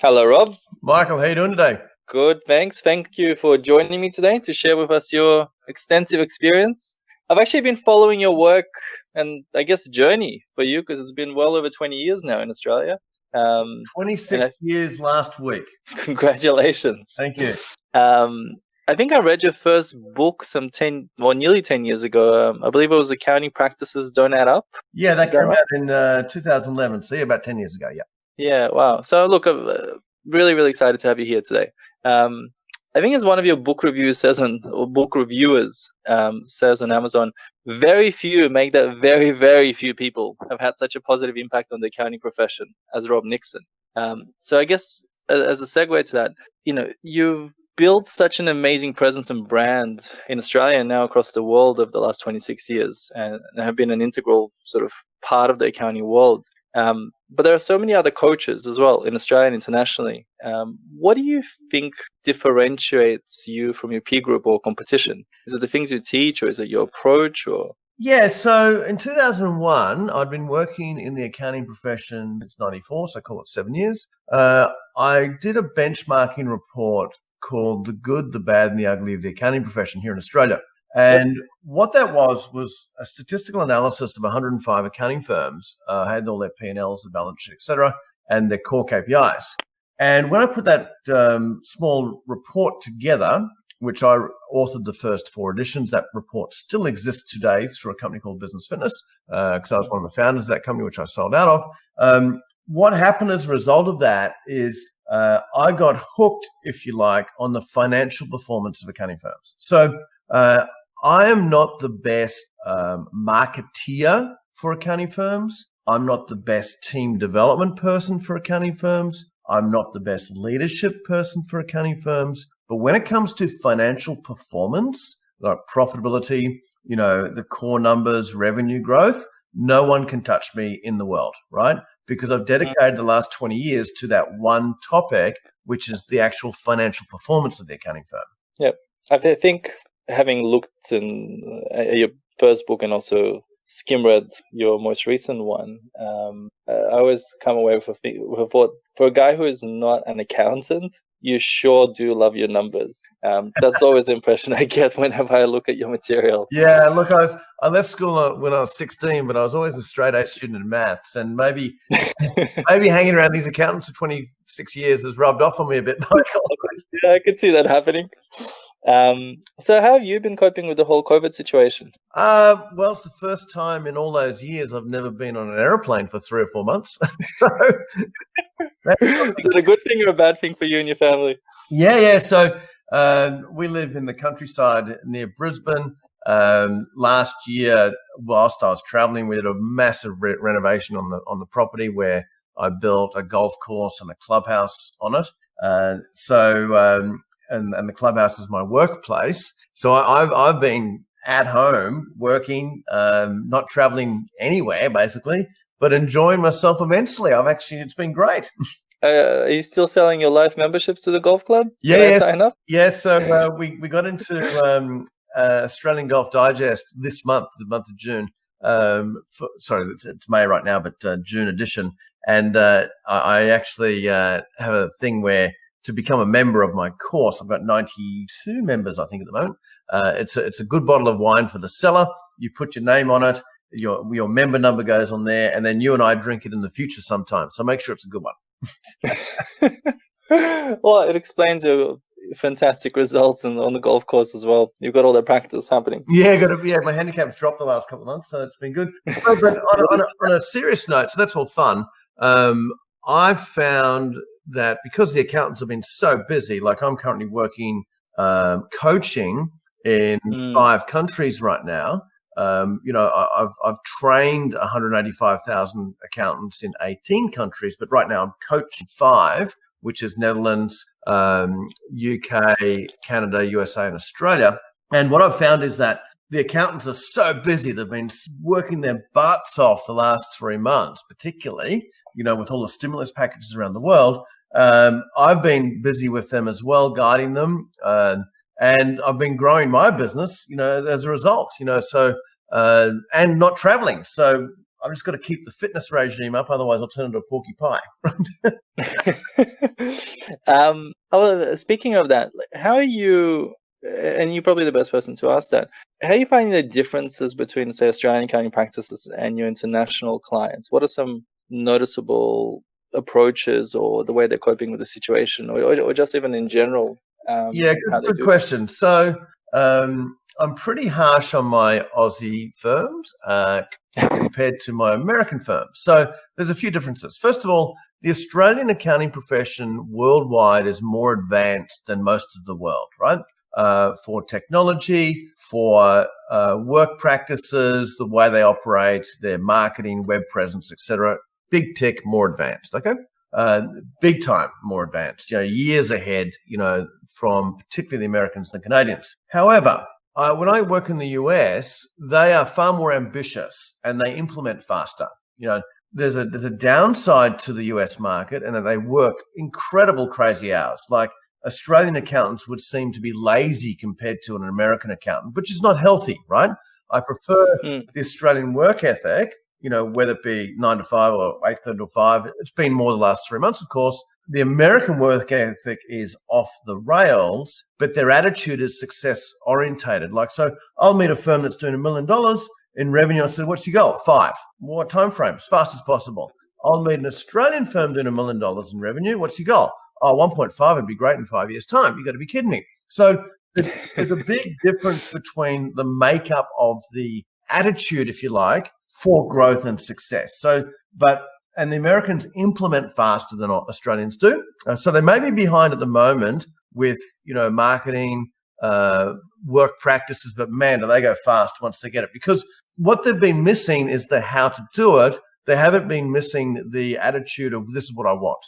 Hello, Rob. Michael, how you doing today? Good, thanks. Thank you for joining me today to share with us your extensive experience. I've actually been following your work and I guess journey for you because it's been well over 20 years now in Australia. 26 years last week. Congratulations. Thank you. I think I read your first book nearly 10 years ago. I believe it was Accounting Practices Don't Add Up. Yeah, that came out in 2011, so about 10 years ago, yeah. Yeah, wow. So look, I'm really, really excited to have you here today. I think as one of your book reviewers says on Amazon, very few make that very, very few people have had such a positive impact on the accounting profession as Rob Nixon. So I guess as a segue to that, you've built such an amazing presence and brand in Australia and now across the world over the last 26 years and have been an integral sort of part of the accounting world. But there are so many other coaches as well in Australia and internationally. What do you think differentiates you from your peer group or competition? Is it the things you teach, or is it your approach? Or yeah, so in 2001, I'd been working in the accounting profession since 94, so I call it 7 years. I did a benchmarking report called The Good, the Bad and the Ugly of the Accounting Profession here in Australia. And what that was a statistical analysis of 105 accounting firms, had all their P&Ls, the balance sheet, et cetera, and their core KPIs. And when I put that small report together, which I authored the first 4 editions, that report still exists today through a company called Business Fitness, because I was one of the founders of that company, which I sold out of. What happened as a result of that is I got hooked, if you like, on the financial performance of accounting firms. So I am not the best marketeer for accounting firms. I'm not the best team development person for accounting firms. I'm not the best leadership person for accounting firms. But when it comes to financial performance, like profitability, the core numbers, revenue growth, no one can touch me in the world, right? Because I've dedicated the last 20 years to that one topic, which is the actual financial performance of the accounting firm. Yep. I think having looked in your first book and also skim-read your most recent one, I always come away with a thought, for a guy who is not an accountant, you sure do love your numbers. That's always the impression I get whenever I look at your material. Yeah, look, I left school when I was 16, but I was always a straight-A student in maths, and maybe hanging around these accountants for 26 years has rubbed off on me a bit, Michael. Yeah, I could see that happening. So how have you been coping with the whole COVID situation? Well, it's the first time in all those years I've never been on an airplane for 3 or 4 months. Is it a good thing or a bad thing for you and your family? Yeah. So we live in the countryside near Brisbane. Last year, whilst I was traveling, we did a massive renovation on the property where I built a golf course and a clubhouse on it. And the clubhouse is my workplace. So I've been at home working, not traveling anywhere basically, but enjoying myself immensely. It's been great. Are you still selling your life memberships to the golf club? Yeah. Can I sign up? Yeah. So we got into Australian Golf Digest this month, the month of June. It's May right now, but June edition. And I actually have a thing where, to become a member of my course, I've got 92 members, I think, at the moment. It's a good bottle of wine for the seller. You put your name on it, your member number goes on there, and then you and I drink it in the future sometime. So make sure it's a good one. Well, it explains your fantastic results on the golf course as well. You've got all that practice happening. Yeah, my handicap's dropped the last couple of months, so it's been good. But on a serious note, so that's all fun. I've found that because the accountants have been so busy, like I'm currently working coaching in 5 countries right now. I've trained 185,000 accountants in 18 countries, but right now I'm coaching 5, which is Netherlands, UK, Canada, USA, and Australia. And what I've found is that the accountants are so busy. They've been working their butts off the last 3 months, particularly, with all the stimulus packages around the world. I've been busy with them as well, guiding them. And I've been growing my business, as a result, and not traveling. So I've just got to keep the fitness regime up. Otherwise I'll turn into a porky pie. Speaking of that, how are you, and you're probably the best person to ask that, how are you finding the differences between, say, Australian accounting practices and your international clients? What are some noticeable approaches or the way they're coping with the situation, or just even in general, Yeah, how they good do? question. So I'm pretty harsh on my Aussie firms compared to my American firms. So there's a few differences. First of all, the Australian accounting profession worldwide is more advanced than most of the world, right? For technology, for work practices, the way they operate, their marketing, web presence, etc. Big tech, more advanced. Okay. Big time more advanced, years ahead, from particularly the Americans and the Canadians. However, when I work in the US, they are far more ambitious and they implement faster. There's a downside to the US market, and that they work incredible crazy hours. Like Australian accountants would seem to be lazy compared to an American accountant, which is not healthy, right? I prefer the Australian work ethic, whether it be 9 to 5 or 8:30 to 5. It's been more the last 3 months, of course. The American work ethic is off the rails, but their attitude is success orientated. Like, so I'll meet a firm that's doing $1 million in revenue. I said, what's your goal? 5. What time frame? As fast as possible. I'll meet an Australian firm doing $1 million in revenue. What's your goal? Oh, 1.5 would be great in 5 years' time. You've got to be kidding me. So there's a big difference between the makeup of the attitude, if you like, for growth and success. And the Americans implement faster than Australians do. So they may be behind at the moment with, marketing, work practices, but man, do they go fast once they get it. Because what they've been missing is the how to do it. They haven't been missing the attitude of this is what I want.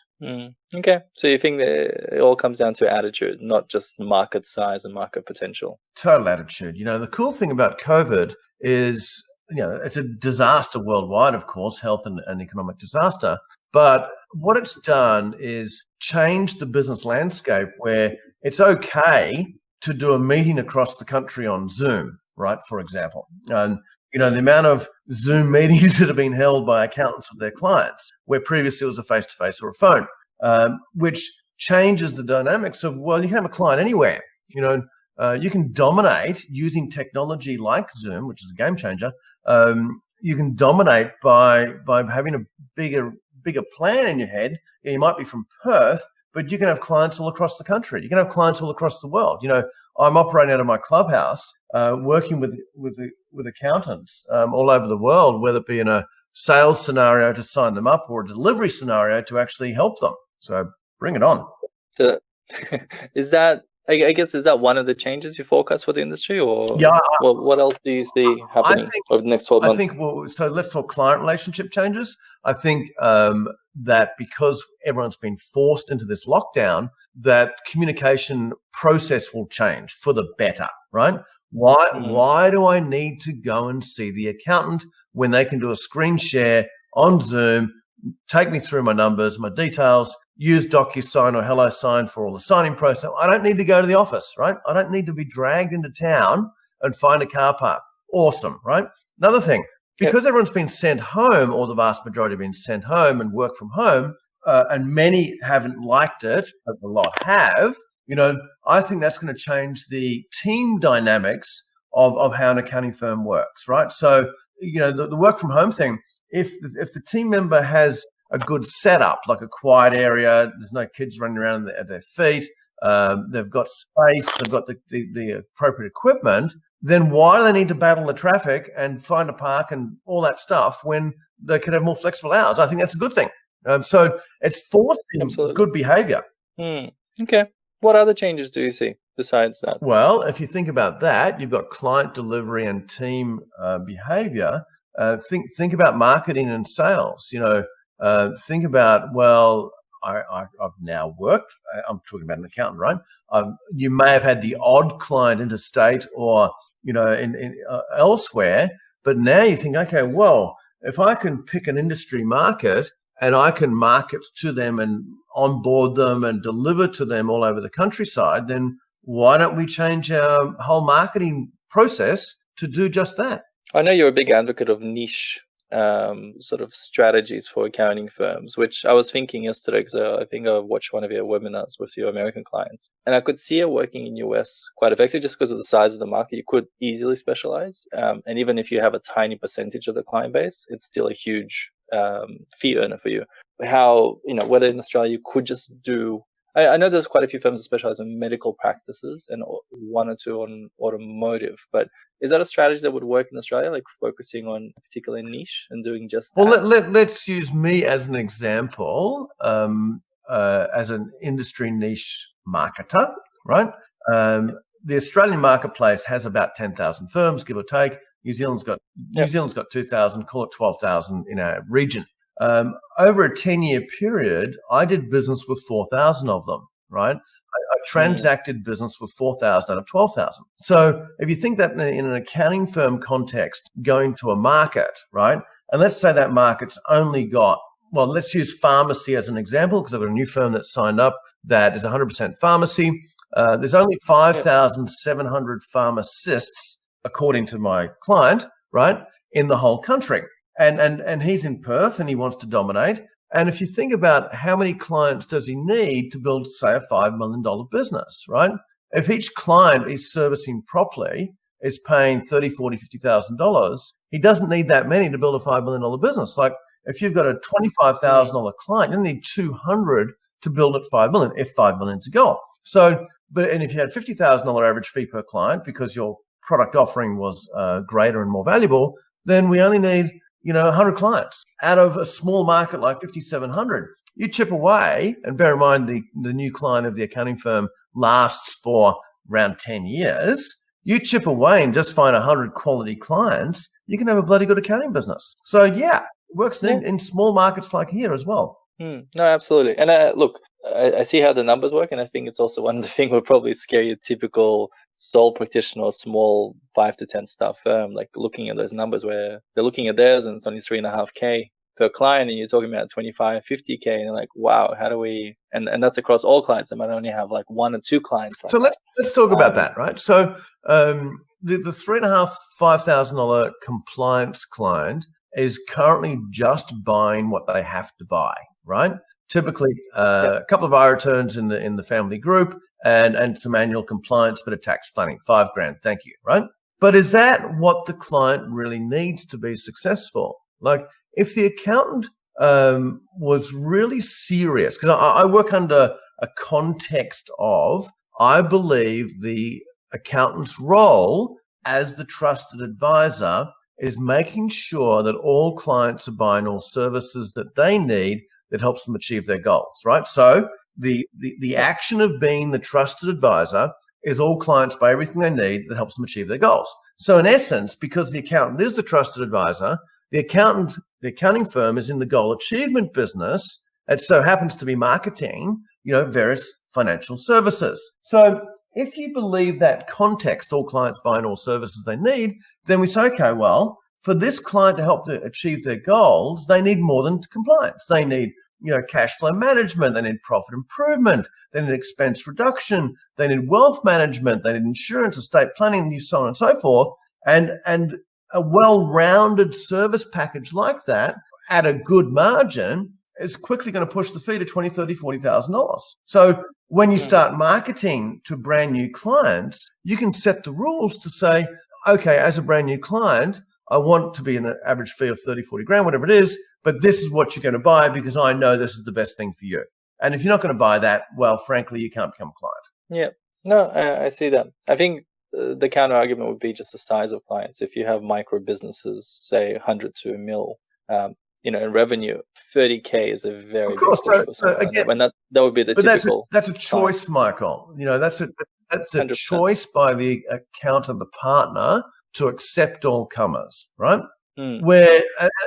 Okay. So you think that it all comes down to attitude, not just market size and market potential? Total attitude. The cool thing about COVID is, it's a disaster worldwide, of course, health and economic disaster. But what it's done is change the business landscape where it's okay to do a meeting across the country on Zoom, right, for example. And, the amount of Zoom meetings that have been held by accountants with their clients, where previously it was a face-to-face or a phone, which changes the dynamics of, well, you can have a client anywhere. You can dominate using technology like Zoom, which is a game changer. You can dominate by having a bigger plan in your head. You might be from Perth, but you can have clients all across the country. You can have clients all across the world. I'm operating out of my clubhouse, working with accountants all over the world, whether it be in a sales scenario to sign them up or a delivery scenario to actually help them. So bring it on. So, is that, I guess, is that one of the changes you forecast for the industry, or what else do you see happening over the next 12 months? So let's talk client relationship changes. I think that because everyone's been forced into this lockdown, that communication process will change for the better, right? Why do I need to go and see the accountant when they can do a screen share on Zoom, take me through my numbers, my details, use DocuSign or HelloSign for all the signing process? I don't need to go to the office, right? I don't need to be dragged into town and find a car park. Awesome, right? Another thing, because everyone's been sent home, or the vast majority have been sent home and work from home, and many haven't liked it, but a lot have, I think that's going to change the team dynamics of how an accounting firm works, right? So, the work from home thing, if the team member has a good setup, like a quiet area, there's no kids running around at their feet, they've got space, they've got the appropriate equipment, then why do they need to battle the traffic and find a park and all that stuff when they could have more flexible hours? I think that's a good thing. So it's forcing good behavior. Okay. What other changes do you see besides that? Well, if you think about that, you've got client delivery and team behavior. Think about marketing and sales. Think about, well, I've now worked. I'm talking about an accountant, right? You may have had the odd client interstate or elsewhere, but now you think, okay, well, if I can pick an industry market and I can market to them and onboard them and deliver to them all over the countryside, then why don't we change our whole marketing process to do just that? I know you're a big advocate of niche sort of strategies for accounting firms, which I was thinking yesterday because I think I watched one of your webinars with your American clients, and I could see it working in US quite effectively just because of the size of the market. You could easily specialize, and even if you have a tiny percentage of the client base, it's still a huge fee earner for you. How, whether in Australia you could just do, I know there's quite a few firms that specialize in medical practices and one or two on automotive, but is that a strategy that would work in Australia, like focusing on a particular niche and doing just that? Well, let's use me as an example, as an industry niche marketer, right? The Australian marketplace has about 10,000 firms, give or take. New Zealand's got 2,000, call it 12,000 in our region. Over a 10-year period, I did business with 4,000 of them, right? I transacted business with 4,000 out of 12,000. So if you think that in an accounting firm context, going to a market, right? And let's say that market's only got, well, let's use pharmacy as an example, because I've got a new firm that's signed up that is 100% pharmacy. There's only 5,700 pharmacists, according to my client, right, in the whole country. And he's in Perth and he wants to dominate. And if you think about how many clients does he need to build, say, a $5 million business, right? If each client he's servicing properly is paying $30,000, $40,000, $50,000, he doesn't need that many to build a $5 million business. Like if you've got a $25,000 client, you need 200 to build at $5 million, if $5 million to go. So, and if you had $50,000 average fee per client because your product offering was greater and more valuable, then we only need 100 clients out of a small market like 5,700. You chip away, and bear in mind the new client of the accounting firm lasts for around 10 years. You chip away and just find 100 quality clients, you can have a bloody good accounting business. So yeah, it works in small markets like here as well. No, absolutely. And look, I see how the numbers work, and I think it's also one of the things would probably scare your typical sole practitioner or small 5 to 10 staff firm, like looking at those numbers where they're looking at theirs and it's only 3.5K per client, and you're talking about 25, 50K, and you're like, wow, how do we? And that's across all clients. I might only have like 1 or 2 clients. Like so let's talk about that, right? So the $3,500, $5,000 compliance client is currently just buying what they have to buy, right? Typically, a couple of iReturns in the family group and some annual compliance, bit of tax planning, $5,000. Thank you, right? But is that what the client really needs to be successful? Like, if the accountant was really serious, because I work under a context of, I believe the accountant's role as the trusted advisor is making sure that all clients are buying all services that they need that helps them achieve their goals, right? So the action of being the trusted advisor is all clients buy everything they need that helps them achieve their goals. So in essence, because the accountant is the trusted advisor, the accounting firm is in the goal achievement business. It so happens to be marketing, various financial services. So if you believe that context, all clients buying all services they need, then we say, okay, well, for this client to help to achieve their goals, they need more than compliance. They need, cash flow management. They need profit improvement. They need expense reduction. They need wealth management. They need insurance, estate planning, and so on and so forth. And a well-rounded service package like that at a good margin is quickly going to push the fee to $20,000, $30,000, $40,000. So when you start marketing to brand new clients, you can set the rules to say, okay, as a brand new client, I want to be an average fee of 30, 40 grand, whatever it is, but this is what you're going to buy because I know this is the best thing for you. And if you're not going to buy that, well, frankly, you can't become a client. Yeah, no, I see that. I think the counter argument would be just the size of clients. If you have micro businesses, say 100 to a mil, in revenue, 30K is a very big push for someone. Again, and that would be the typical. That's a choice, client. Michael. That's a 100%. Choice by the accountant, the partner, to accept all comers, right? Where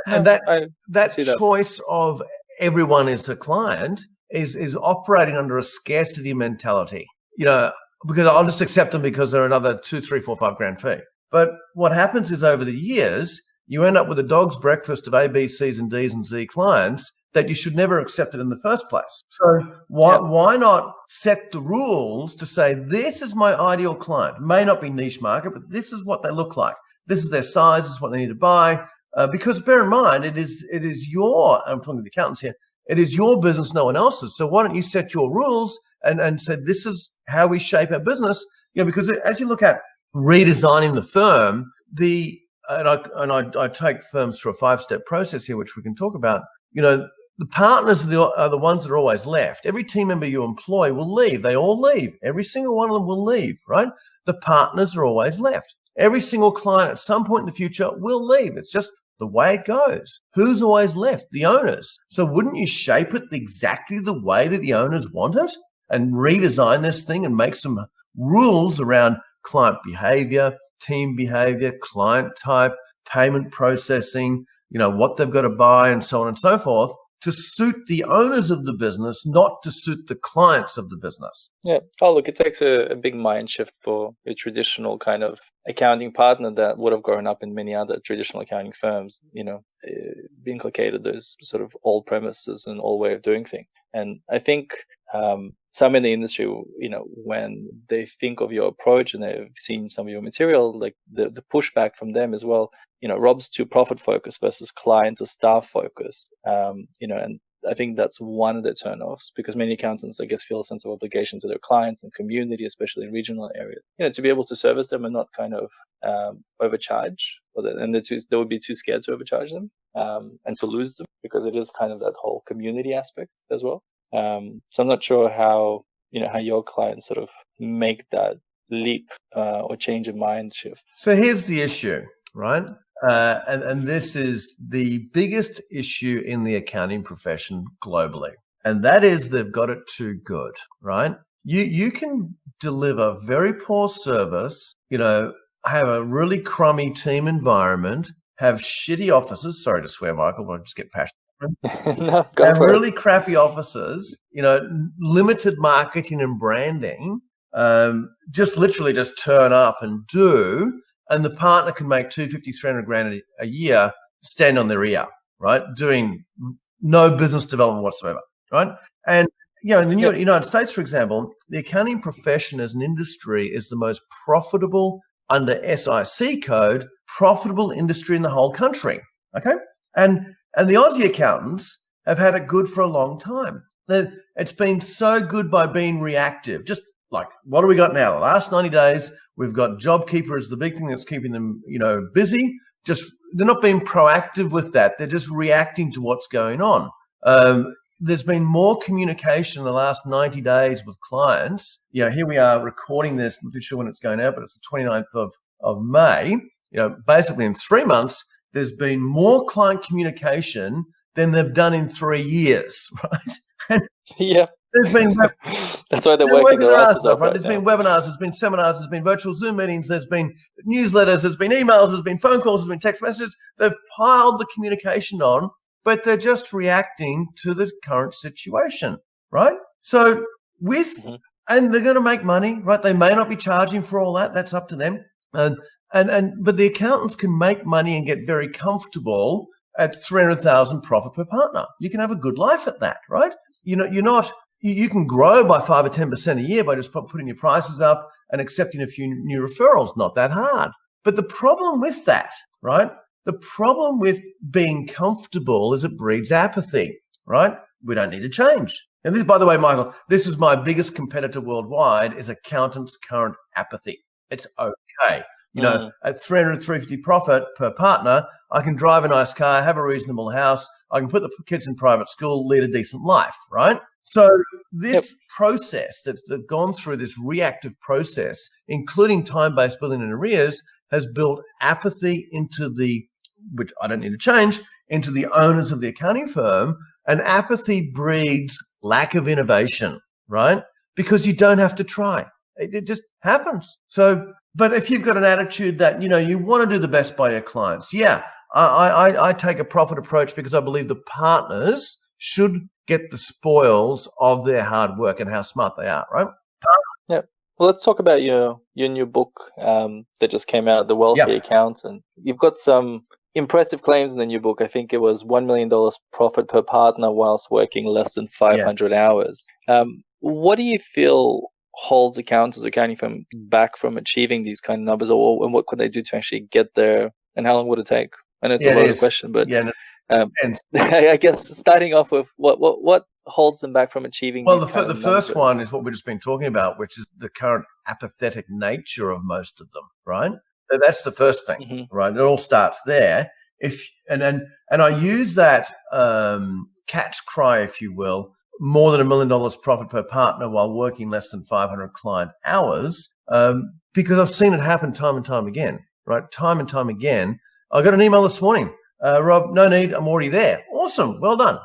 that choice of everyone is a client is operating under a scarcity mentality. Because I'll just accept them because they're another 2, 3, 4, 5 grand fee. But what happens is over the years, you end up with a dog's breakfast of A, B, C's and D's and Z clients that you should never accept it in the first place. So why not set the rules to say, this is my ideal client? It may not be niche market, but this is what they look like. This is their size, this is what they need to buy. Because bear in mind, it is your, I'm talking to the accountants here, it is your business, no one else's. So why don't you set your rules and say, this is how we shape our business? Because as you look at redesigning the firm, I take firms through a 5-step process here, which we can talk about. The partners are the ones that are always left. Every team member you employ will leave. They all leave. Every single one of them will leave, right? The partners are always left. Every single client at some point in the future will leave. It's just the way it goes. Who's always left? The owners. So wouldn't you shape it exactly the way that the owners want it and redesign this thing and make some rules around client behavior, team behavior, client type, payment processing, what they've got to buy and so on and so forth, to suit the owners of the business, not to suit the clients of the business. Yeah. Oh, look, it takes a big mind shift for a traditional kind of accounting partner that would have grown up in many other traditional accounting firms, be inculcated those sort of old premises and old way of doing things. And I think some in the industry, when they think of your approach and they've seen some of your material, like the pushback from them as well, Rob's too profit focused versus client or staff focused, and I think that's one of the turnoffs, because many accountants, I guess, feel a sense of obligation to their clients and community, especially in regional areas, to be able to service them and not kind of overcharge, and they would be too scared to overcharge them and to lose them, because it is kind of that whole community aspect as well. So I'm not sure how your clients sort of make that leap or change of mind shift. So here's the issue, right? And this is the biggest issue in the accounting profession globally. And that is they've got it too good, right? You can deliver very poor service, have a really crummy team environment, have shitty offices. Sorry to swear, Michael, but I just get passionate. No, go have for really it. crappy offices, limited marketing and branding, just literally just turn up and do. And the partner can make 250, 300 grand a year, stand on their ear, right? Doing no business development whatsoever, right? And, in the United States, for example, the accounting profession as an industry is the most profitable under SIC code, profitable industry in the whole country, okay? And the Aussie accountants have had it good for a long time. It's been so good by being reactive. Just like, what do we got now? The last 90 days, we've got JobKeeper as the big thing that's keeping them, busy. Just they're not being proactive with that. They're just reacting to what's going on. There's been more communication in the last 90 days with clients. Here we are recording this. I'm not sure when it's going out, but it's the 29th of May. Basically in 3 months, there's been more client communication than they've done in 3 years, right? Yeah. There's been that's why they're working their asses off. Right? There's been webinars, there's been seminars, there's been virtual Zoom meetings, there's been newsletters, there's been emails, there's been phone calls, there's been text messages. They've piled the communication on, but they're just reacting to the current situation, right? So and they're going to make money, right? They may not be charging for all that. That's up to them. But the accountants can make money and get very comfortable at 300,000 profit per partner. You can have a good life at that, right? You can grow by 5 or 10% a year by just putting your prices up and accepting a few new referrals. Not that hard. But the problem with that, right? The problem with being comfortable is it breeds apathy, right? We don't need to change. And this, by the way, Michael, this is my biggest competitor worldwide, is accountants' current apathy. It's okay. At 300, 350 profit per partner, I can drive a nice car, have a reasonable house. I can put the kids in private school, lead a decent life, right? So this process that's gone through this reactive process, including time-based billing and arrears, has built apathy into which I don't need to change, into the owners of the accounting firm. And apathy breeds lack of innovation, right? Because you don't have to try. It just happens. So, but if you've got an attitude that, you want to do the best by your clients, I take a profit approach because I believe the partners should get the spoils of their hard work and how smart they are, right? Yeah. Well, let's talk about your new book that just came out, The Wealthy Accountant. You've got some impressive claims in the new book. I think it was $1 million profit per partner whilst working less than 500 hours. What do you feel holds accountants or accounting firm back from achieving these kind of numbers, and what could they do to actually get there, and how long would it take? I know it's Yeah, a it loaded is. question, but Yeah, and I guess starting off with what holds them back from achieving well, these kind the of first one numbers? is what we've just been talking about, which is the current apathetic nature of most of them, right? So that's the first thing, Mm-hmm. right? It all starts there. If and I use that catch cry, if you will, more than $1 million profit per partner while working less than 500 client hours, because I've seen it happen time and time again, right? Time and time again. I got an email this morning. Rob, no need. I'm already there. Awesome. Well done.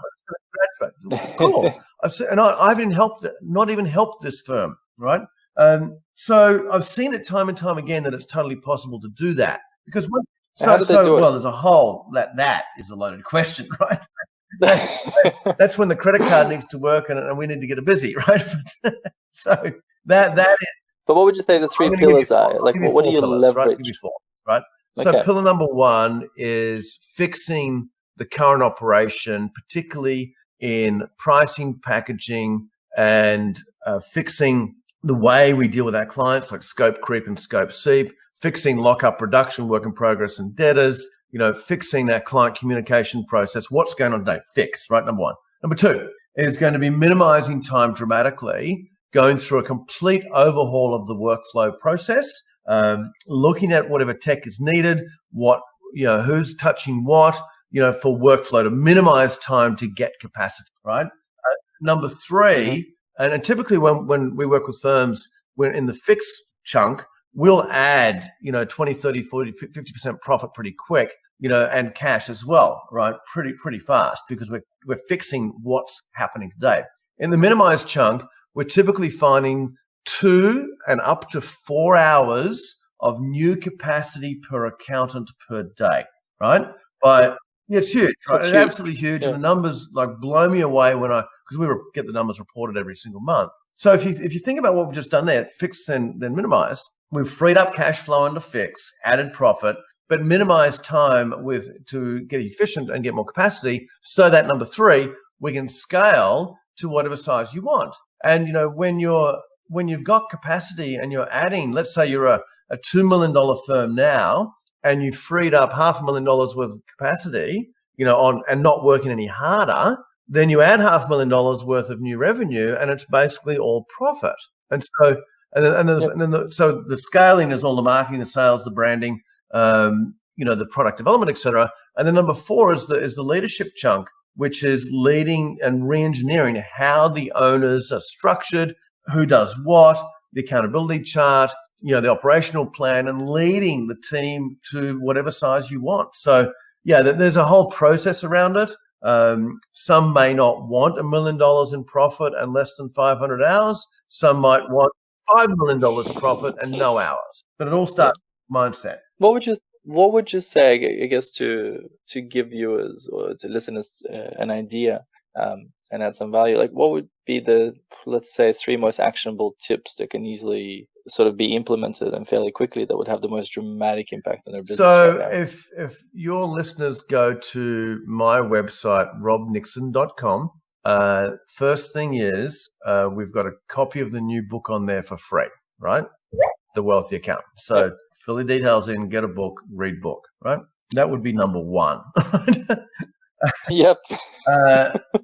Cool. I've not even helped this firm, right? So I've seen it time and time again that it's totally possible to do that because How do they do it? there's a whole that is a loaded question, right? That's when the credit card needs to work and we need to get it busy, right? So that is. But what would you say the three pillars are? Like, what do you pillars, right? Give leverage? me four, right? So Okay. pillar number one is fixing the current operation, particularly in pricing, packaging, and fixing the way we deal with our clients, like scope creep and scope seep, fixing lockup reduction, work in progress, and debtors, fixing that client communication process. What's going on today? Fix, right? Number one. Number two is going to be minimizing time dramatically, going through a complete overhaul of the workflow process, looking at whatever tech is needed, who's touching what, for workflow to minimize time to get capacity, right? Number three, and typically when we work with firms, we're in the fix chunk, we'll add, 20, 30, 40, 50% profit pretty quick, and cash as well, right? Pretty fast because we're fixing what's happening today. In the minimized chunk, we're typically finding 2 and up to 4 hours of new capacity per accountant per day, right? But yeah, it's huge, right? It's absolutely huge. Yeah. And the numbers blow me away because we get the numbers reported every single month. So if you think about what we've just done there, fix then minimize, we've freed up cash flow into fix, added profit, but minimize time to get efficient and get more capacity. So that number three, we can scale to whatever size you want. And when you've got capacity and you're adding, let's say you're a $2 million firm now, and you've freed up $500,000 worth of capacity, and not working any harder, then you add $500,000 worth of new revenue, and it's basically all profit. And so, so the scaling is all the marketing, the sales, the branding, the product development, etc. And then number four is the leadership chunk, which is leading and re-engineering how the owners are structured, who does what, the accountability chart, the operational plan, and leading the team to whatever size you want. So yeah, there's a whole process around it. Some may not want $1 million in profit and less than 500 hours. Some might want $5 million profit and no hours. But it all starts with mindset. What would you say, I guess, to give viewers or to listeners an idea and add some value? Like, what would be the, let's say, 3 most actionable tips that can easily sort of be implemented and fairly quickly that would have the most dramatic impact on their business? So if your listeners go to my website, robnixon.com, first thing is we've got a copy of the new book on there for free, right? The Wealthy Accountant. So fill the details in, get a book, read book, right? That would be number one. Yep.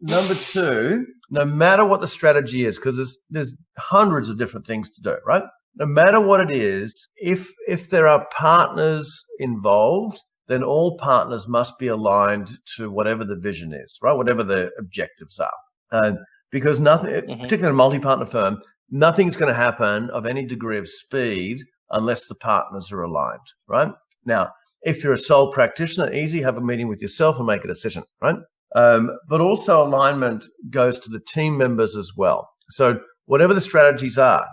Number two, no matter what the strategy is, because there's hundreds of different things to do, right? No matter what it is, if there are partners involved, then all partners must be aligned to whatever the vision is, right? Whatever the objectives are. Because nothing, particularly in a multi-partner firm, nothing's going to happen of any degree of speed unless the partners are aligned, right? Now, if you're a sole practitioner, easy, have a meeting with yourself and make a decision, right? But also alignment goes to the team members as well. So whatever the strategies are,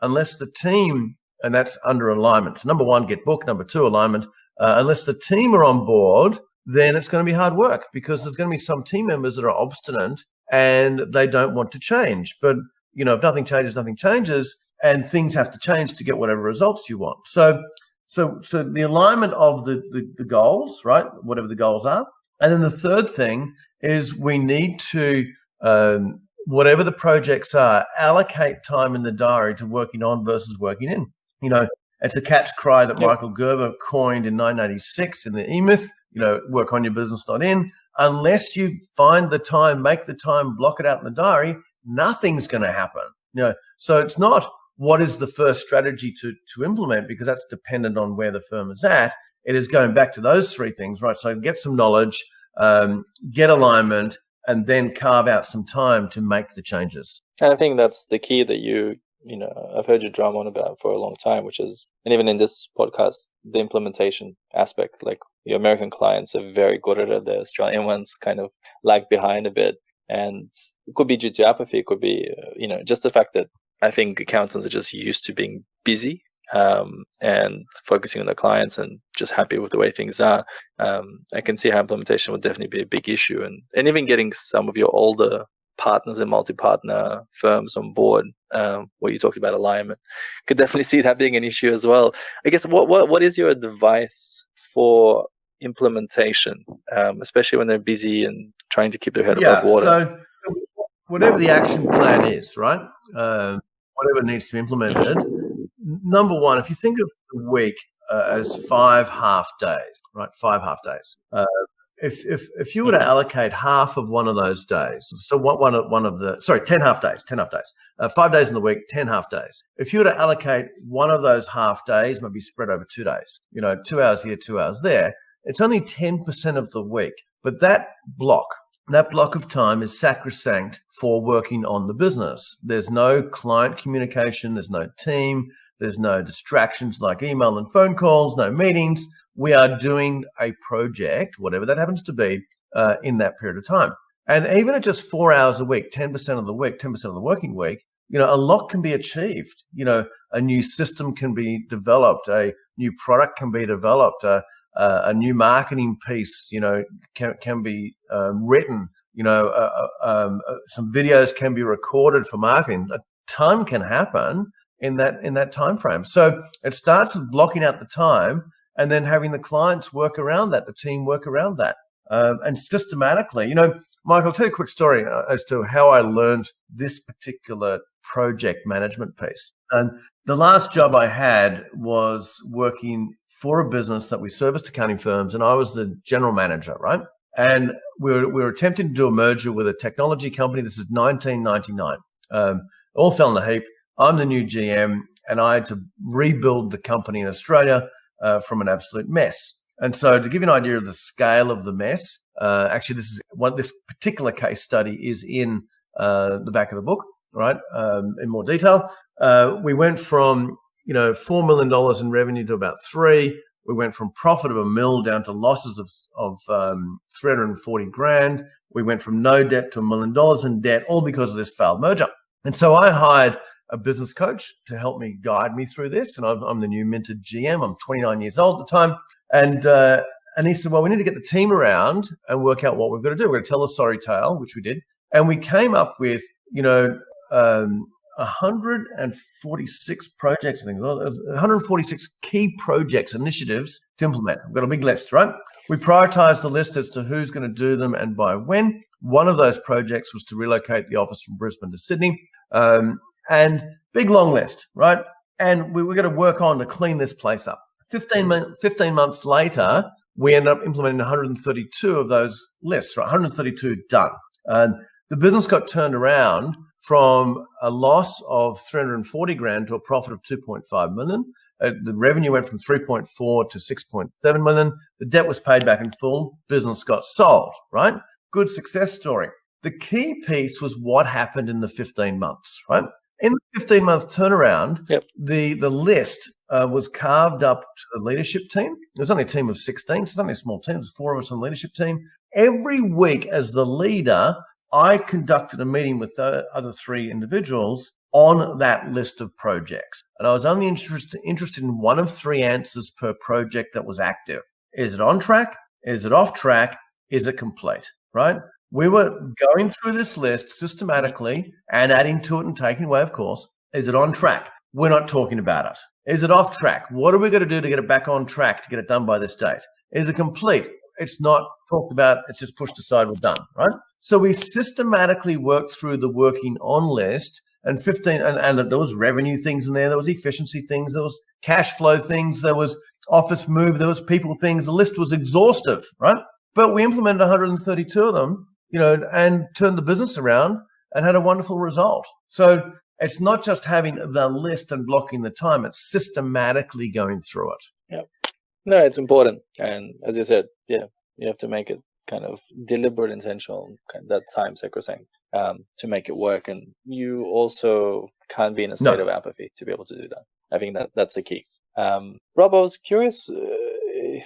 unless the team, and that's under alignment. So number one, get booked. Number two, alignment. Unless the team are on board, then it's going to be hard work because there's going to be some team members that are obstinate and they don't want to change. But, if nothing changes, nothing changes, and things have to change to get whatever results you want. So the alignment of the goals, right? Whatever the goals are. And then the third thing is we need to, whatever the projects are, allocate time in the diary to working on versus working in. It's a catch cry that Michael Gerber coined in 1986 in the E-Myth. work on your business.in. Unless you find the time, make the time, block it out in the diary, nothing's going to happen. So it's not what is the first strategy to implement, because that's dependent on where the firm is at. It is going back to those three things, right? So get some knowledge, get alignment, and then carve out some time to make the changes. And I think that's the key that I've heard you drum on about for a long time, which is, and even in this podcast, the implementation aspect. Like, your American clients are very good at it. The Australian ones kind of lag behind a bit. And it could be due to apathy. It could be, just the fact that I think accountants are just used to being busy and focusing on their clients and just happy with the way things are. I can see how implementation would definitely be a big issue. And even getting some of your older partners and multi-partner firms on board, where you talked about alignment, could definitely see that being an issue as well. I guess what is your advice for implementation, especially when they're busy and trying to keep their head above water? So whatever the action plan is, right? Whatever needs to be implemented. Number one, if you think of the week as 5 half days, right? 5 half days. If you were to allocate half of one of those days, so 10 half days, 5 days in the week, 10 half days. If you were to allocate one of those half days, maybe spread over 2 days, 2 hours here, 2 hours there, it's only 10% of the week. But that block of time is sacrosanct for working on the business. There's no client communication, there's no team, there's no distractions like email and phone calls, no meetings. We are doing a project, whatever that happens to be, in that period of time. And even at just 4 hours a week, 10% of the week, 10% of the working week, a lot can be achieved. A new system can be developed, a new product can be developed, a new marketing piece, can be written. Some videos can be recorded for marketing. A ton can happen in that time frame. So it starts with blocking out the time, and then having the clients work around that, the team work around that, and systematically. Mike, I'll tell you a quick story as to how I learned this particular project management piece. And the last job I had was working for a business that we serviced accounting firms, and I was the general manager, right? And we were attempting to do a merger with a technology company. This is 1999. All fell in a heap. I'm the new GM, and I had to rebuild the company in Australia from an absolute mess. And so, to give you an idea of the scale of the mess, actually, this particular case study is in the back of the book, right? In more detail, we went from $4 million in revenue to about 3. We went from profit of $1 million down to losses of 340 grand. We went from no debt to $1 million in debt, all because of this failed merger. And so I hired a business coach to help me guide me through this. And I'm the new minted GM. I'm 29 years old at the time. And he said, well, we need to get the team around and work out what we've got to do. We're going to tell a sorry tale, which we did. And we came up with, 146 projects, I think, 146 key projects, initiatives to implement. We've got a big list, right? We prioritized the list as to who's going to do them and by when. One of those projects was to relocate the office from Brisbane to Sydney. And big long list, right? And we were going to work on to clean this place up. 15 months later, we ended up implementing 132 of those lists, right? 132 done. The business got turned around from a loss of 340 grand to a profit of 2.5 million. The revenue went from 3.4 to 6.7 million. The debt was paid back in full. Business got sold, right? Good success story. The key piece was what happened in the 15 months, right? In the 15-month turnaround, the list was carved up to the leadership team. It was only a team of 16, so it's only a small team. There's 4 of us on the leadership team. Every week as the leader, I conducted a meeting with the other 3 individuals on that list of projects. And I was only interested in one of 3 answers per project that was active. Is it on track? Is it off track? Is it complete? Right? We were going through this list systematically and adding to it and taking away, of course. Is it on track? We're not talking about it. Is it off track? What are we going to do to get it back on track to get it done by this date? Is it complete? It's not talked about. It's just pushed aside. We're done, right? So we systematically worked through the working on list, and there was revenue things in there. There was efficiency things. There was cash flow things. There was office move, there was people, things, the list was exhaustive, right? But we implemented 132 of them, and turned the business around and had a wonderful result. So it's not just having the list and blocking the time, it's systematically going through it. Yeah. No, it's important. And as you said, you have to make it kind of deliberate, intentional, that time sacrosanct, to make it work. And you also can't be in a state of apathy to be able to do that. I think that's the key. Rob, I was curious, I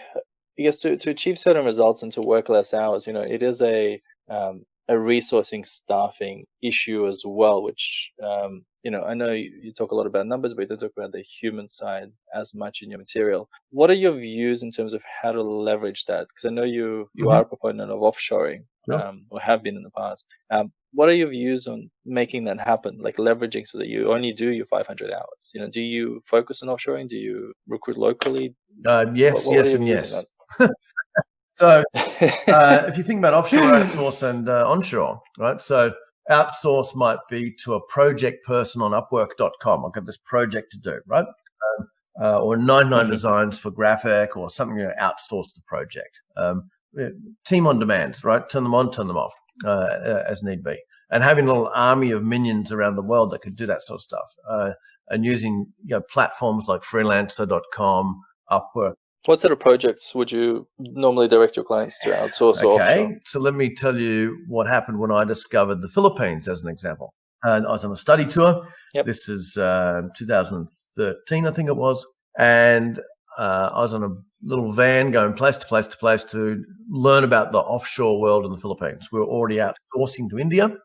guess to achieve certain results and to work less hours, it is a resourcing, staffing issue as well, which, I know you talk a lot about numbers, but you don't talk about the human side as much in your material. What are your views in terms of how to leverage that? Because I know you are a proponent of offshoring, or have been in the past. What are your views on making that happen, like leveraging so that you only do your 500 hours? Do you focus on offshoring? Do you recruit locally? Yes, yes, and yes. So if you think about offshore, outsource, and onshore, right? So outsource might be to a project person on Upwork.com. I've got this project to do, right? Or 99 designs for graphic or something, outsource the project. Team on demand, right? Turn them on, turn them off as need be. And having a little army of minions around the world that could do that sort of stuff. And using platforms like freelancer.com, Upwork. What sort of projects would you normally direct your clients to outsource or offshore? So let me tell you what happened when I discovered the Philippines as an example. I was on a study tour. Yep. This is 2013, I think it was. And I was on a little van going place to place to place to learn about the offshore world in the Philippines. We were already outsourcing to India.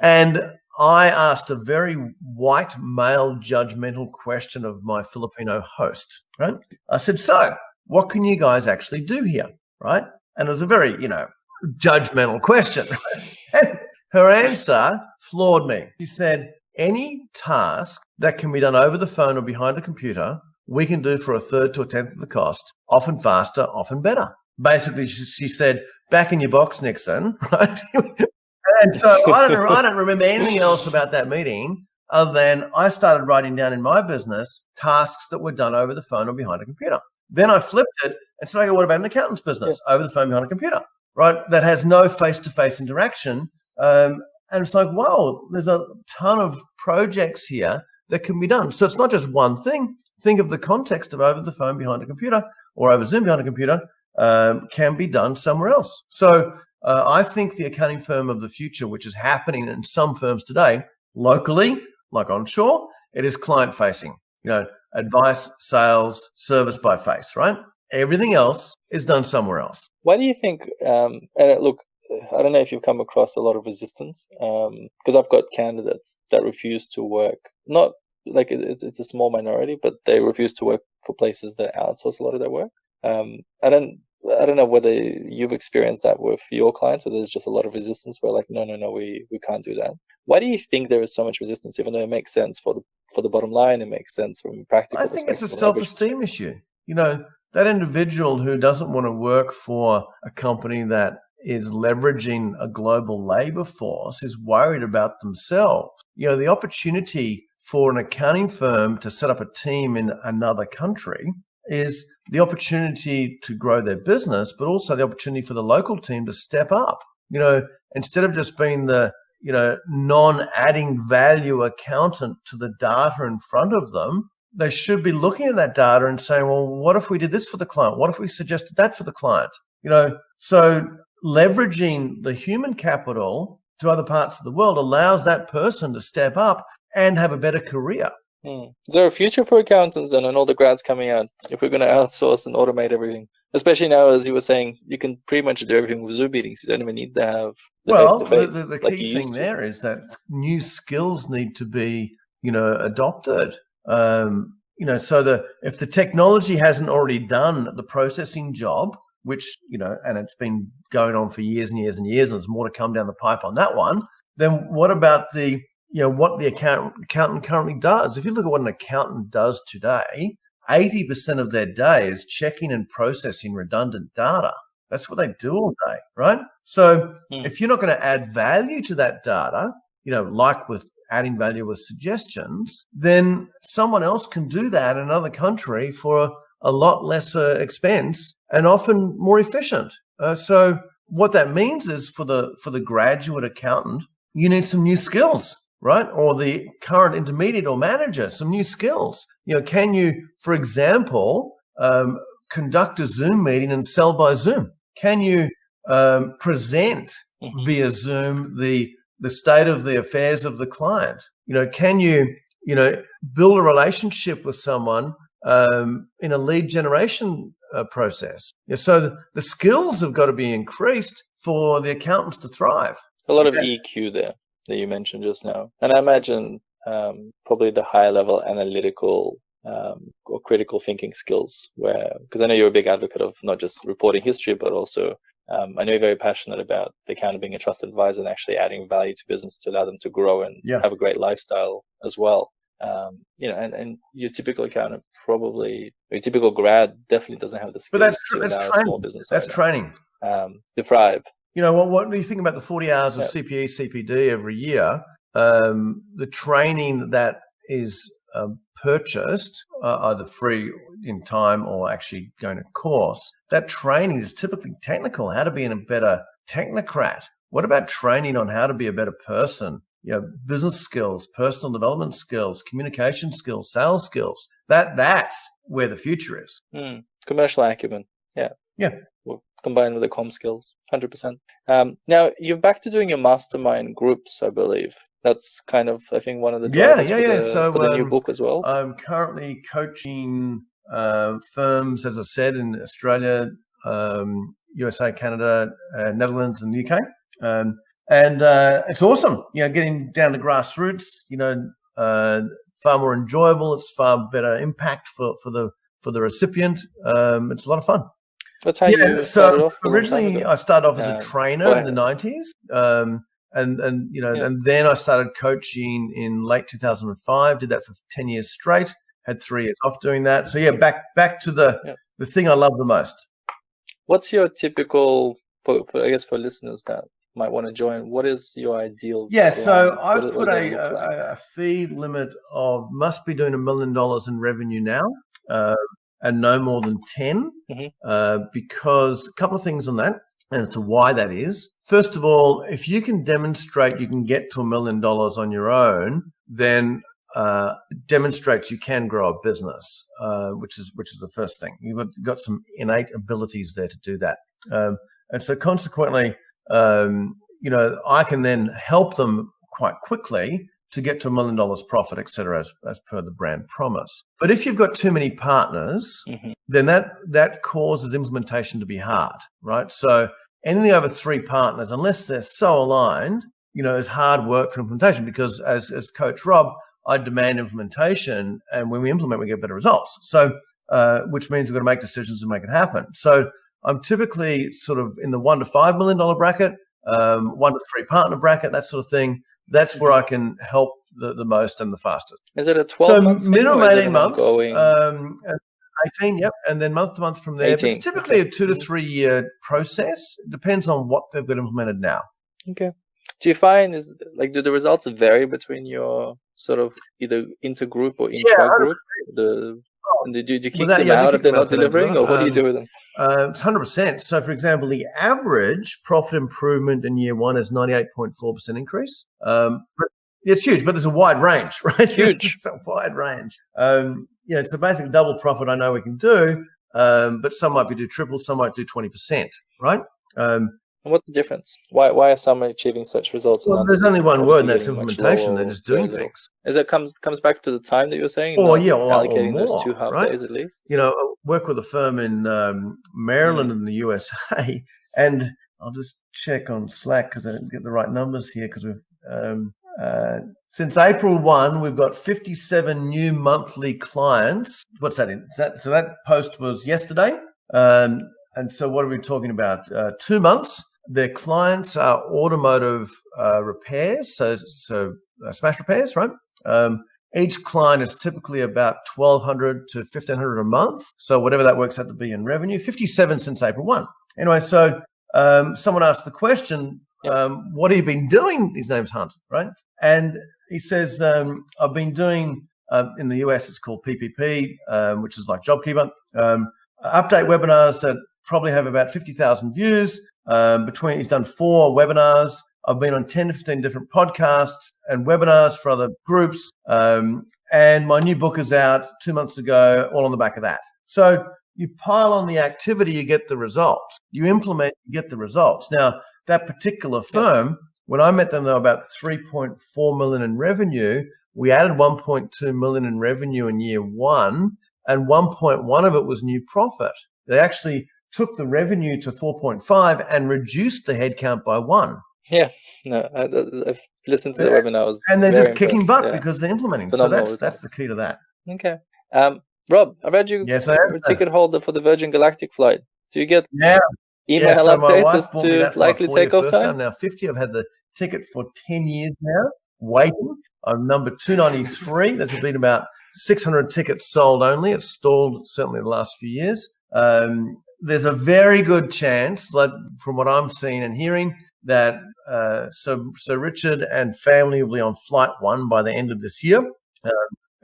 And I asked a very white male judgmental question of my Filipino host, right? I said, so what can you guys actually do here, right? And it was a very, judgmental question. And her answer floored me. She said, any task that can be done over the phone or behind a computer, we can do for a third to a tenth of the cost, often faster, often better. Basically, she said, back in your box, Nixon, right? And so I don't remember anything else about that meeting other than I started writing down in my business tasks that were done over the phone or behind a computer. Then I flipped it and said, okay, what about an accountant's business over the phone behind a computer, right? That has no face-to-face interaction. And it's like, wow, there's a ton of projects here that can be done. So it's not just one thing. Think of the context of over the phone behind a computer or over Zoom behind a computer can be done somewhere else. So I think the accounting firm of the future, which is happening in some firms today, locally, like onshore, it is client-facing. Advice, sales, service by face, right? Everything else is done somewhere else. Why do you think, and look, I don't know if you've come across a lot of resistance, because I've got candidates that refuse to work, not like it's a small minority, but they refuse to work for places that outsource a lot of their work. I don't know whether you've experienced that with your clients, or there's just a lot of resistance where like, no, we can't do that. Why do you think there is so much resistance, even though it makes sense for the bottom line, it makes sense from a practical perspective? I think it's a self-esteem issue. That individual who doesn't want to work for a company that is leveraging a global labor force is worried about themselves. The opportunity for an accounting firm to set up a team in another country is the opportunity to grow their business, but also the opportunity for the local team to step up. Instead of just being the non-adding value accountant to the data in front of them, they should be looking at that data and saying, well, what if we did this for the client? What if we suggested that for the client? So leveraging the human capital to other parts of the world allows that person to step up and have a better career. Is there a future for accountants then, and all the grads coming out, if we're going to outsource and automate everything? Especially now, as you were saying, you can pretty much do everything with Zoom meetings. You don't even need to have the face-to-face. The key thing there is that new skills need to be, adopted. So if the technology hasn't already done the processing job, which, and it's been going on for years and years and years, and there's more to come down the pipe on that one, then what about what the accountant currently does? If you look at what an accountant does today, 80% of their day is checking and processing redundant data. That's what they do all day, right? So if you're not going to add value to that data, like with adding value with suggestions, then someone else can do that in another country for a lot lesser expense and often more efficient. So what that means is for the graduate accountant, you need some new skills, right? Or the current intermediate or manager, some new skills. Can you, for example, conduct a Zoom meeting and sell by Zoom? Can you present via Zoom the state of the affairs of the client? Can you build a relationship with someone in a lead generation process? So the skills have got to be increased for the accountants to thrive. A lot of EQ there that you mentioned just now. And I imagine probably the higher level analytical or critical thinking skills, because I know you're a big advocate of not just reporting history, but also I know you're very passionate about the accountant being a trusted advisor and actually adding value to business to allow them to grow and have a great lifestyle as well. And your typical accountant your typical grad definitely doesn't have the skills to allow a small business owner. That's training. To thrive. What do you think about the 40 hours of CPE, CPD every year? The training that is purchased, either free in time or actually going to course, that training is typically technical, how to be a better technocrat. What about training on how to be a better person? Business skills, personal development skills, communication skills, sales skills. That's where the future is. Commercial acumen. Yeah. Combined with the comm skills, 100%. Now you're back to doing your mastermind groups, I believe. That's kind of, I think, one of the drivers for the new book as well. I'm currently coaching firms, as I said, in Australia, USA, Canada, Netherlands, and the UK. And it's awesome, getting down to grassroots, far more enjoyable. It's far better impact for the recipient. It's a lot of fun. That's how you started off. Originally, I started off as a trainer in the 90s. And then I started coaching in late 2005, did that for 10 years straight, had 3 years off doing that. So back to the thing I love the most. What's your typical, for listeners that might want to join, what is your ideal? So I've put a fee limit of must be doing $1 million in revenue now, and no more than 10, because a couple of things on that and to why that is. First of all, if you can demonstrate you can get to $1 million on your own, then demonstrates you can grow a business, which is the first thing. You've got some innate abilities there to do that, and so consequently, I can then help them quite quickly to get to $1 million profit, et cetera, as per the brand promise. But if you've got too many partners, then that causes implementation to be hard, right? So anything over 3 partners, unless they're so aligned, is hard work for implementation, because as Coach Rob, I demand implementation, and when we implement, we get better results. So, which means we've got to make decisions and make it happen. So I'm typically sort of in the $1 to $5 million bracket, 1 to 3 partner bracket, that sort of thing. That's where I can help the most and the fastest. Is it a 12 months? So minimum 18 months, 18, and then month to month from there. 18. It's typically a 2 to 3 year process. It depends on what they've got implemented now. Okay. Do you find do the results vary between your sort of either intergroup or intra-group? Do you kick them out if they're not delivering, or what do you do with them? It's 100%. So, for example, the average profit improvement in year 1 is 98.4% increase. But it's huge, but there's a wide range, right? Huge. It's a wide range. So basically double profit I know we can do, but some might do triple, some might do 20%, right? And what's the difference? Why are some achieving such results? Well, there's only one word, and that's implementation. They're just doing things. Is it comes back to the time that you're saying? Or allocating or more, those 2 half days at least. I work with a firm in Maryland in the USA, and I'll just check on Slack because I didn't get the right numbers here, because we've since April 1, we've got 57 new monthly clients. What's that in? So that post was yesterday. And so what are we talking about? 2 months. Their clients are automotive repairs, so smash repairs, right? Each client is typically about $1,200 to $1,500 a month. So whatever that works out to be in revenue, 57 since April 1. Anyway, so someone asked the question, what have you been doing? His name's Hunt, right? And he says, I've been doing In the US, it's called PPP, which is like JobKeeper. Update webinars that probably have about 50,000 views. He's done 4 webinars. I've been on 10 to 15 different podcasts and webinars for other groups. And my new book is out 2 months ago, all on the back of that. So you pile on the activity, you get the results. You implement, you get the results. Now, that particular firm, when I met them, they were about 3.4 million in revenue. We added 1.2 million in revenue in year 1, and 1.1 of it was new profit. They actually took the revenue to 4.5 and reduced the headcount by 1. Yeah, no, I've listened to the webinar. And they're just kicking butt because they're implementing. Phenomenal so that's the key to that. Okay. Rob, I read you a ticket holder for the Virgin Galactic flight. Do you get email updates as to likely takeoff time? I'm now 50. I've had the ticket for 10 years now, waiting. I'm number 293. There's been about 600 tickets sold only. It's stalled certainly the last few years. There's a very good chance, like from what I'm seeing and hearing, that Sir Richard and family will be on flight 1 by the end of this year.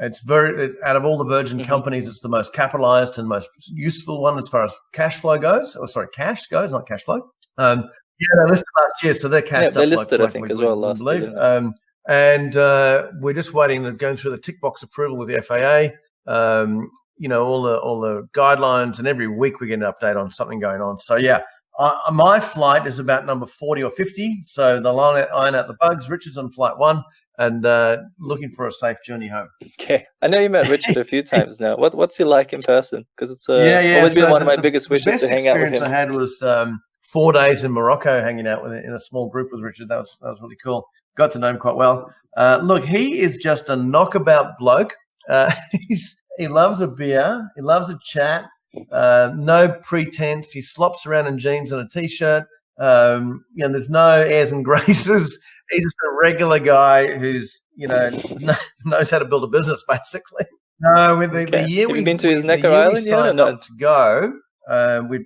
It's out of all the Virgin companies, it's the most capitalized and most useful one as far as cash flow goes. Cash goes, not cash flow. They listed last year, so they're cashed up. They listed, I think, as well last year. And we're just waiting and going through the tick box approval with the FAA. All the guidelines, and every week we get an update on something going on. So my flight is about number 40 or 50. So they'll iron out the bugs. Richard's on flight 1 and looking for a safe journey home. Okay. I know you met Richard a few times now. What's he like in person? Because it's always been one of my biggest wishes to hang out with him. The best experience I had was 4 days in Morocco hanging out in a small group with Richard. That was really cool. Got to know him quite well. Look, he is just a knockabout bloke. He loves a beer. He loves a chat. No pretense. He slops around in jeans and a t-shirt. There's no airs and graces. He's just a regular guy who's knows how to build a business, basically. No, with the year we've been to his Necker Island yet or not? To go, we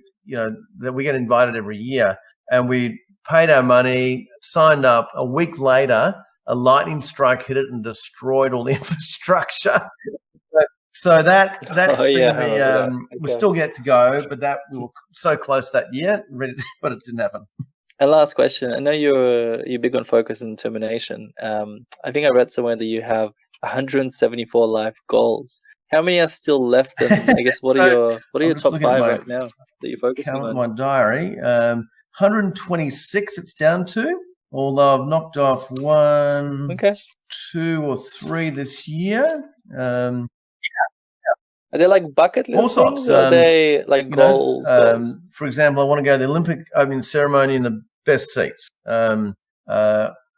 get invited every year, and we paid our money, signed up. A week later, a lightning strike hit it and destroyed all the infrastructure. So that's we still get to go, but we were so close that year, but it didn't happen. And last question, I know you're big on focus and determination. I think I read somewhere that you have 174 life goals. How many are still left? And I guess what are your top 5 right now that you're focusing on? My diary, 126 it's down to. Although I've knocked off 1, 2 or 3 this year. Are they like bucket list things, or are they like goals? For example, I want to go to the Olympic opening ceremony in the best seats. I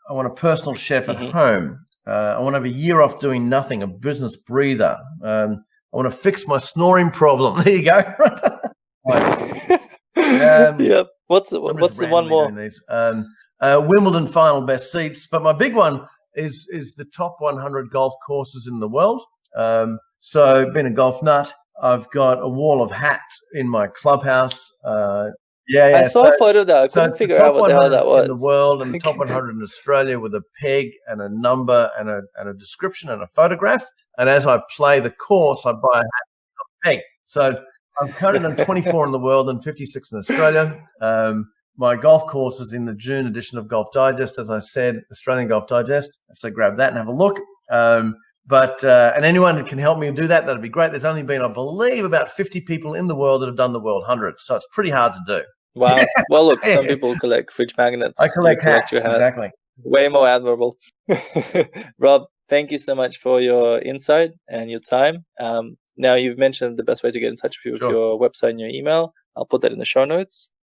want a personal chef at home. I want to have a year off doing nothing, a business breather. I want to fix my snoring problem. There you go. Yep. What's the one more? Wimbledon final best seats. But my big one is the top 100 golf courses in the world. So being a golf nut, I've got a wall of hats in my clubhouse. I saw a photo of that. I couldn't figure out what the hell that was. In the world, and the top 100 in Australia, with a peg and a number and a description and a photograph. And as I play the course, I buy a hat and a peg. So I'm currently on 24 in the world and 56 in Australia. My golf course is in the June edition of Golf Digest, as I said, Australian Golf Digest. So grab that and have a look. And anyone that can help me do that'd be great. There's only been, I believe, about 50 people in the world that have done the World 100. So it's pretty hard to do. Wow. Well, look, some people collect fridge magnets. I collect hats, exactly. Way more admirable. Rob, thank you so much for your insight and your time. Now, you've mentioned the best way to get in touch with you with your website and your email. I'll put that in the show notes.